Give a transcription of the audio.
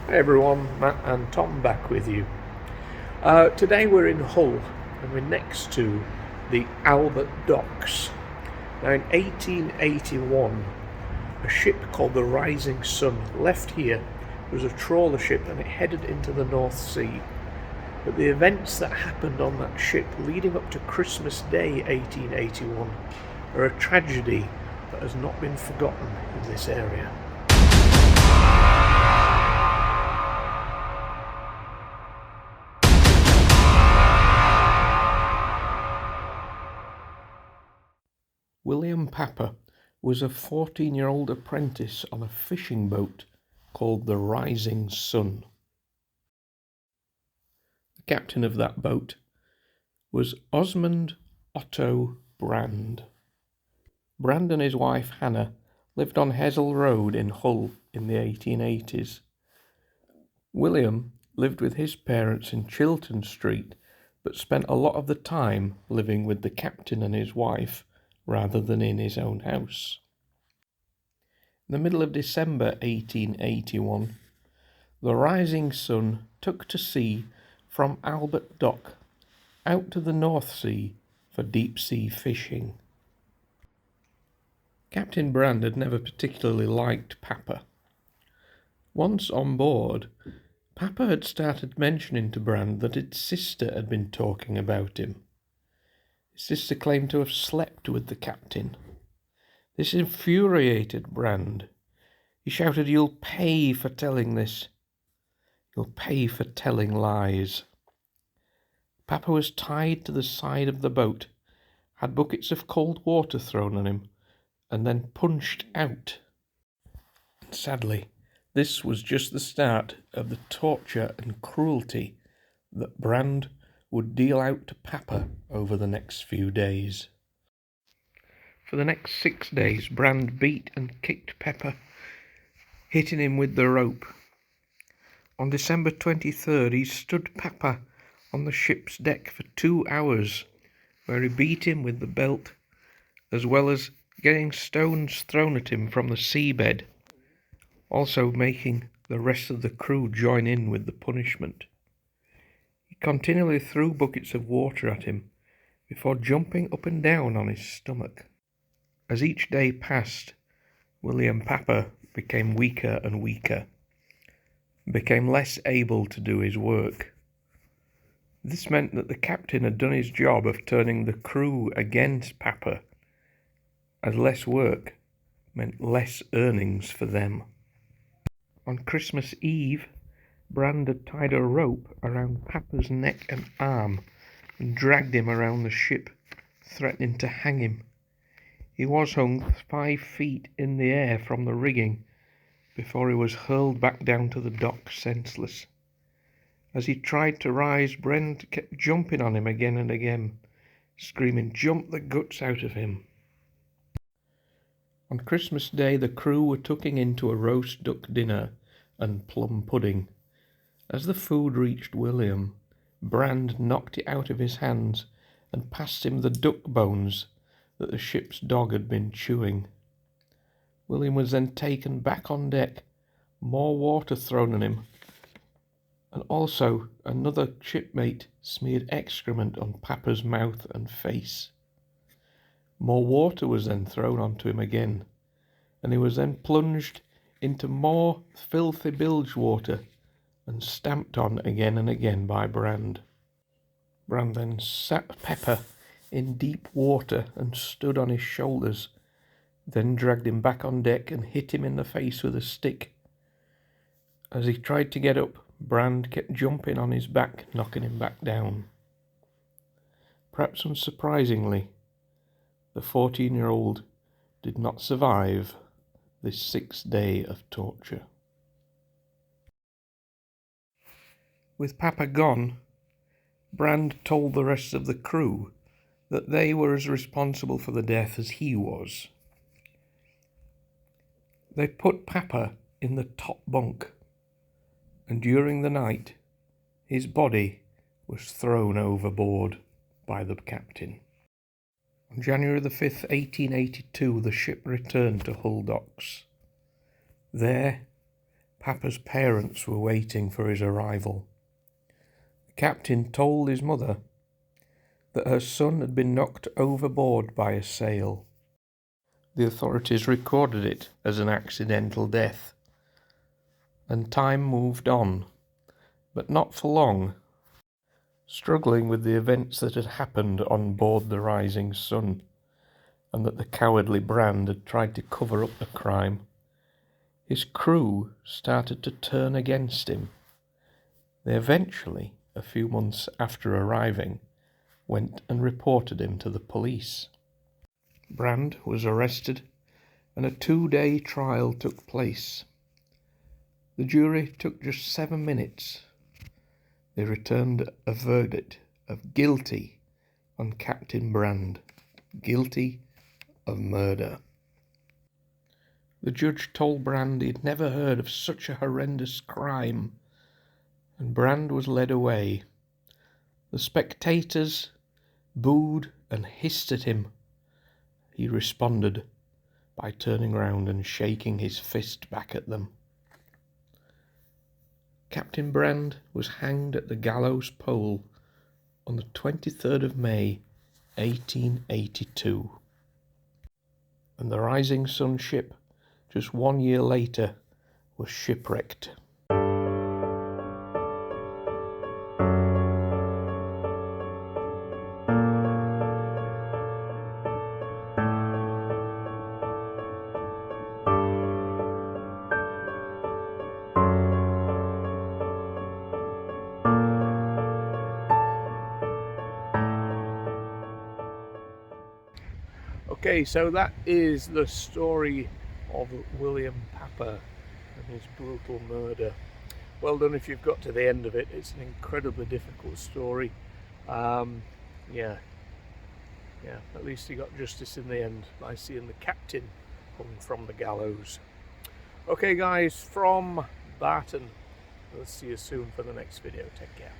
Hey everyone, Matt and Tom back with you. Today we're in Hull and we're next to the Albert Docks. Now in 1881, a ship called the Rising Sun left here. It was a trawler ship and it headed into the North Sea. But the events that happened on that ship leading up to Christmas Day 1881 are a tragedy that has not been forgotten in this area. William Papper was a 14-year-old apprentice on a fishing boat called the Rising Sun. The captain of that boat was Osmond Otto Brand. Brand and his wife Hannah lived on Hessel Road in Hull in the 1880s. William lived with his parents in Chiltern Street, but spent a lot of the time living with the captain and his wife rather than in his own house. In the middle of December 1881, the Rising Sun took to sea from Albert Dock out to the North Sea for deep-sea fishing. Captain Brand had never particularly liked Papper. Once on board, Papper had started mentioning to Brand that his sister had been talking about him. His sister claimed to have slept with the captain. This infuriated Brand. He shouted, "You'll pay for telling this. You'll pay for telling lies." Papper was tied to the side of the boat, had buckets of cold water thrown on him, and then punched out. Sadly, this was just the start of the torture and cruelty that Brand would deal out to Papper over the next few days. For the next 6 days, Brand beat and kicked Papper, hitting him with the rope. On December 23rd, he stood Papper on the ship's deck for 2 hours, where he beat him with the belt, as well as getting stones thrown at him from the seabed, also making the rest of the crew join in with the punishment. He continually threw buckets of water at him before jumping up and down on his stomach. As each day passed, William Papper became weaker and weaker, and became less able to do his work. This meant that the captain had done his job of turning the crew against Papper, as less work meant less earnings for them. On Christmas Eve, Brand had tied a rope around Papper's neck and arm and dragged him around the ship, threatening to hang him. He was hung 5 feet in the air from the rigging before he was hurled back down to the dock senseless. As he tried to rise, Brand kept jumping on him again and again, screaming, "Jump the guts out of him." On Christmas Day, the crew were tucking into a roast duck dinner and plum pudding. As the food reached William, Brand knocked it out of his hands and passed him the duck bones that the ship's dog had been chewing. William was then taken back on deck, more water thrown on him, and also another shipmate smeared excrement on Papper's mouth and face. More water was then thrown onto him again, and he was then plunged into more filthy bilge water and stamped on again and again by Brand. Brand then sat Papper in deep water and stood on his shoulders, then dragged him back on deck and hit him in the face with a stick. As he tried to get up, Brand kept jumping on his back, knocking him back down. Perhaps unsurprisingly, the 14-year-old did not survive this 6th day of torture. With Papper gone, Brand told the rest of the crew that they were as responsible for the death as he was. They put Papper in the top bunk, and during the night, his body was thrown overboard by the captain. On January the 5th, 1882, the ship returned to Hull docks. There, Papper's parents were waiting for his arrival. The captain told his mother that her son had been knocked overboard by a sail. The authorities recorded it as an accidental death, and time moved on, but not for long. Struggling with the events that had happened on board the Rising Sun, and that the cowardly Brand had tried to cover up the crime, his crew started to turn against him. They eventually, a few months after arriving, went and reported him to the police. Brand was arrested, and a 2-day trial took place. The jury took just 7 minutes. They returned a verdict of guilty on Captain Brand, guilty of murder. The judge told Brand he'd never heard of such a horrendous crime, and Brand was led away. The spectators booed and hissed at him. He responded by turning round and shaking his fist back at them. Captain Brand was hanged at the gallows pole on the 23rd of May, 1882. And the Rising Sun ship, just 1 year later, was shipwrecked. Okay, so that is the story of William Papper and his brutal murder. Well done if you've got to the end of it. It's an incredibly difficult story. Yeah, at least he got justice in the end by seeing the captain hung from the gallows. Okay guys, from Barton, we'll see you soon for the next video. Take care.